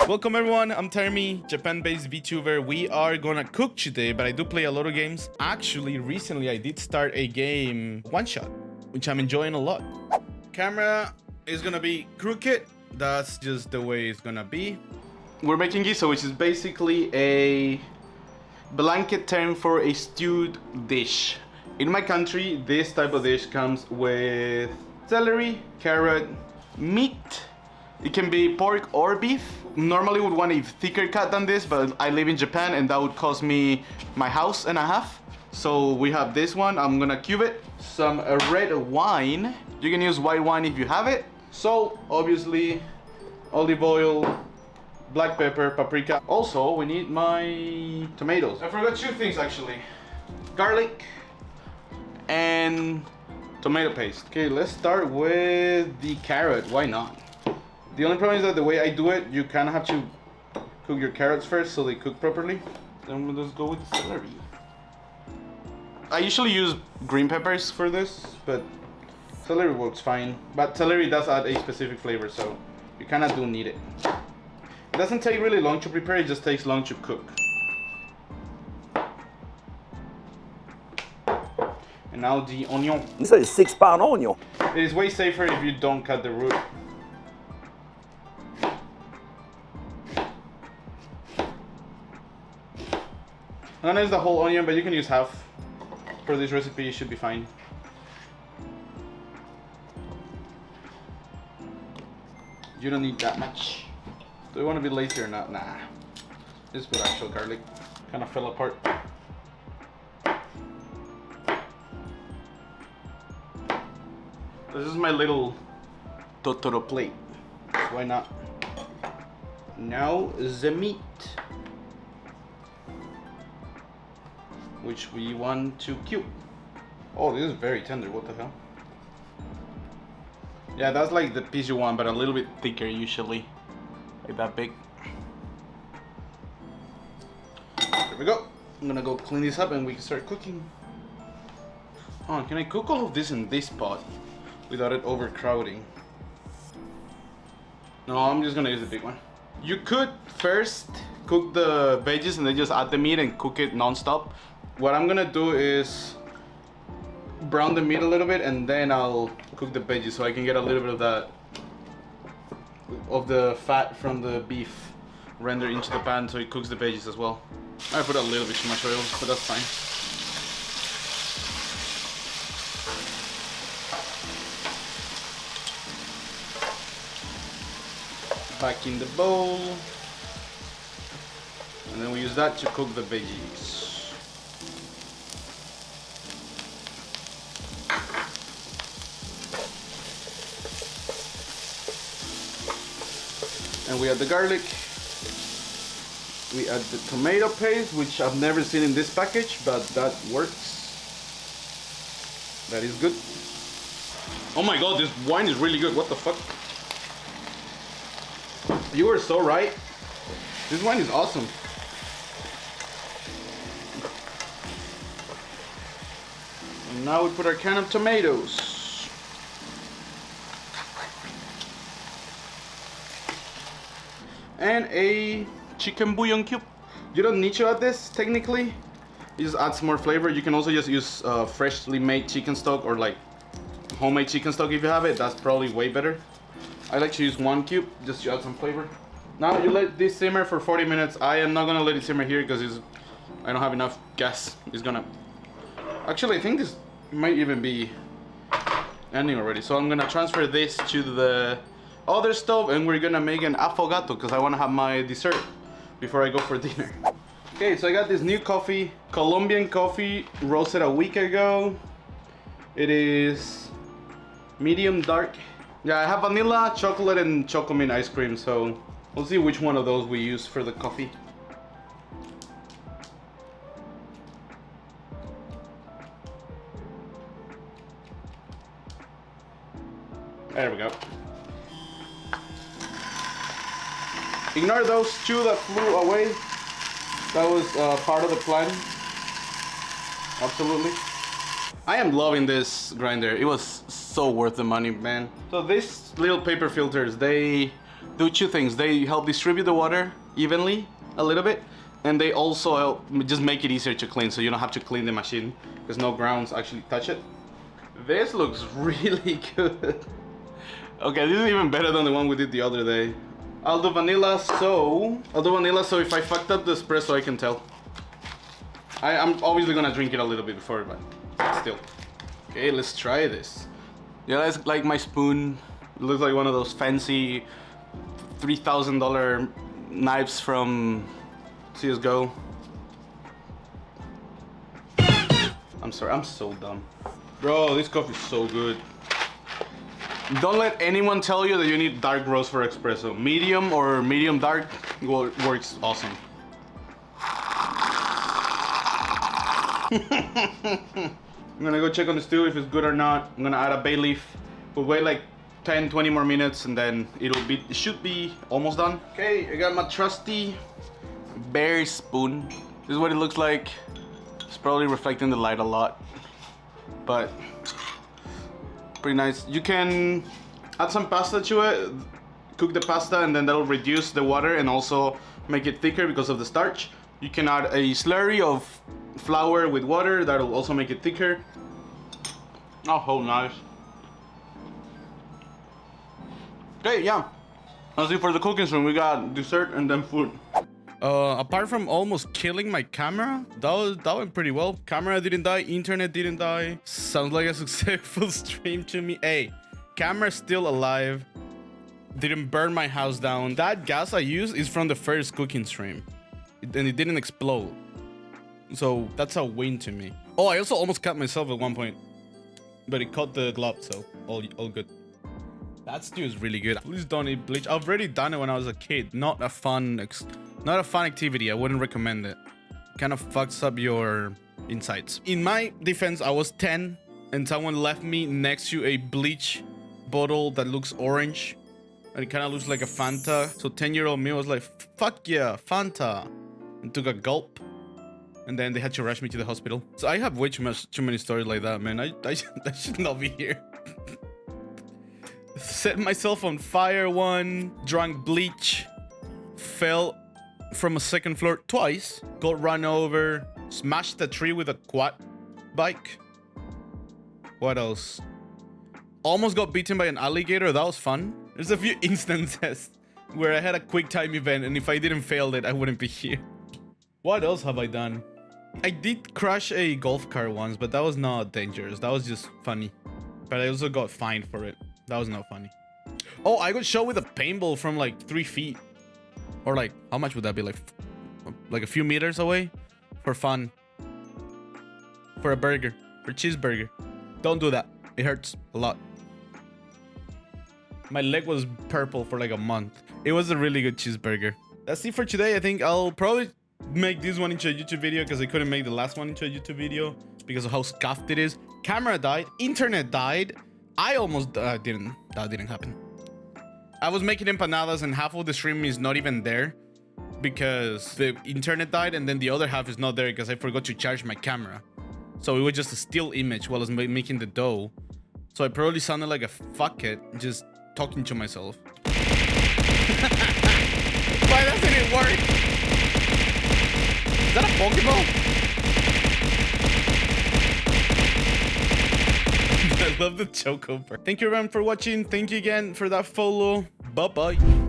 Welcome everyone, I'm Termi, Japan-based Vtuber. We are gonna cook today, but I do play a lot of games. Actually, recently I did start a game one-shot, which I'm enjoying a lot. Camera is gonna be crooked. That's just the way it's gonna be. We're making guiso, which is basically a blanket term for a stewed dish. In my country, this type of dish comes with celery, carrot, meat. It can be pork or beef. Normally would want a thicker cut than this, but I live in Japan and that would cost me my house and a half. So we have this one, I'm gonna cube it. Some red wine. You can use white wine if you have it. Salt, obviously, olive oil, black pepper, paprika. Also, we need my tomatoes. I forgot two things actually. Garlic and tomato paste. Okay, let's start with the carrot, why not? The only problem is that the way I do it, you kind of have to cook your carrots first so they cook properly. Then we'll just go with the celery. I usually use green peppers for this, but celery works fine. But celery does add a specific flavor, so you kind of do need it. It doesn't take really long to prepare, it just takes long to cook. And now the onion. This is a 6-pound onion. It is way safer if you don't cut the root. I'm gonna use the whole onion, but you can use half. For this recipe, it should be fine. You don't need that much. Do you want to be lazy or not? Nah. Just put actual garlic. Kind of fell apart. This is my little Totoro plate. So why not? Now the meat, which we want to cube. Oh, this is very tender, what the hell? Yeah, that's like the piece you want, but a little bit thicker usually. Like that big. There we go. I'm gonna go clean this up and we can start cooking. Oh, can I cook all of this in this pot without it overcrowding? No, I'm just gonna use the big one. You could first cook the veggies and then just add the meat and cook it non-stop. What I'm gonna do is brown the meat a little bit and then I'll cook the veggies so I can get a little bit of that, of the fat from the beef rendered into the pan so it cooks the veggies as well. I put a little bit too much oil, but that's fine. Back in the bowl. And then we use that to cook the veggies. And we add the garlic. We add the tomato paste, which I've never seen in this package, but that works. That is good. Oh my god, this wine is really good. What the fuck? You were so right. This wine is awesome. And now we put our can of tomatoes. And a chicken bouillon cube. You don't need to add this technically. It just adds more flavor. You can also just use freshly made chicken stock or like homemade chicken stock if you have it. That's probably way better. I like to use one cube just to add some flavor. Now you let this simmer for 40 minutes. I am not gonna let it simmer here because I don't have enough gas. It's gonna... Actually, I think this might even be ending already. So I'm gonna transfer this to the other stove and we're gonna make an affogato because I wanna have my dessert before I go for dinner. Okay, so I got this new coffee, Colombian coffee, roasted a week ago. It is medium dark. Yeah, I have vanilla, chocolate, and chocomint ice cream, so we'll see which one of those we use for the coffee. There we go. Ignore those two that flew away. That was part of the plan. Absolutely. I am loving this grinder. It was so worth the money, man. So these little paper filters, they do two things. They help distribute the water evenly a little bit, and they also help just make it easier to clean, so you don't have to clean the machine because no grounds actually touch it. This looks really good. Okay, this is even better than the one we did the other day. I'll do vanilla, so if I fucked up the espresso, I can tell. I'm obviously gonna drink it a little bit before, but still. Okay, let's try this. Yeah, that's like my spoon. It looks like one of those fancy $3,000 knives from CSGO. I'm sorry, I'm so dumb. Bro, this coffee is so good. Don't let anyone tell you that you need dark roast for espresso. Medium or medium dark works awesome. I'm gonna go check on the stew if it's good or not. I'm gonna add a bay leaf. We'll wait like 10-20 more minutes and then it should be almost done. Okay, I got my trusty bear spoon. This is what it looks like. It's probably reflecting the light a lot, but pretty nice. You can add some pasta to it, cook the pasta, and then that'll reduce the water and also make it thicker because of the starch. You can add a slurry of flour with water, that'll also make it thicker. Oh, nice. Okay, yeah. Let's see, for the cooking stream, we got dessert and then food. Apart from almost killing my camera, that went pretty well. Camera didn't die, internet didn't die. Sounds like a successful stream to me. Hey, camera's still alive. Didn't burn my house down. That gas I used is from the first cooking stream. And it didn't explode. So that's a win to me. Oh, I also almost cut myself at one point. But it caught the glove, so all good. That stew is really good. Please don't eat bleach. I've already done it when I was a kid. Not a fun activity. I wouldn't recommend it. Kind of fucks up your insides. In my defense, I was 10 and someone left me next to a bleach bottle that looks orange. And it kind of looks like a Fanta. So 10-year-old me was like, fuck yeah, Fanta. And took a gulp. And then they had to rush me to the hospital. So I have way too many stories like that, man. I should not be here. Set myself on fire one, drank bleach, fell from a second floor twice, got run over, smashed a tree with a quad bike. What else? Almost got beaten by an alligator. That was fun. There's a few instances where I had a quick time event, and if I didn't fail it, I wouldn't be here. What else have I done? I did crash a golf cart once, but that was not dangerous. That was just funny. But I also got fined for it. That was not funny. Oh, I got shot with a paintball from like 3 feet. Or like, how much would that be? Like a few meters away? For fun. For a burger. For a cheeseburger. Don't do that. It hurts a lot. My leg was purple for like a month. It was a really good cheeseburger. That's it for today. I think I'll probably make this one into a YouTube video because I couldn't make the last one into a YouTube video because of how scuffed it is. Camera died. Internet died. I almost that didn't happen. I was making empanadas and half of the stream is not even there because the internet died, and then the other half is not there because I forgot to charge my camera. So it was just a still image while I was making the dough. So I probably sounded like a fuckhead just talking to myself. Why doesn't it work? Is that a Pokeball? I love the choco. Thank you everyone for watching. Thank you again for that follow. Bye bye.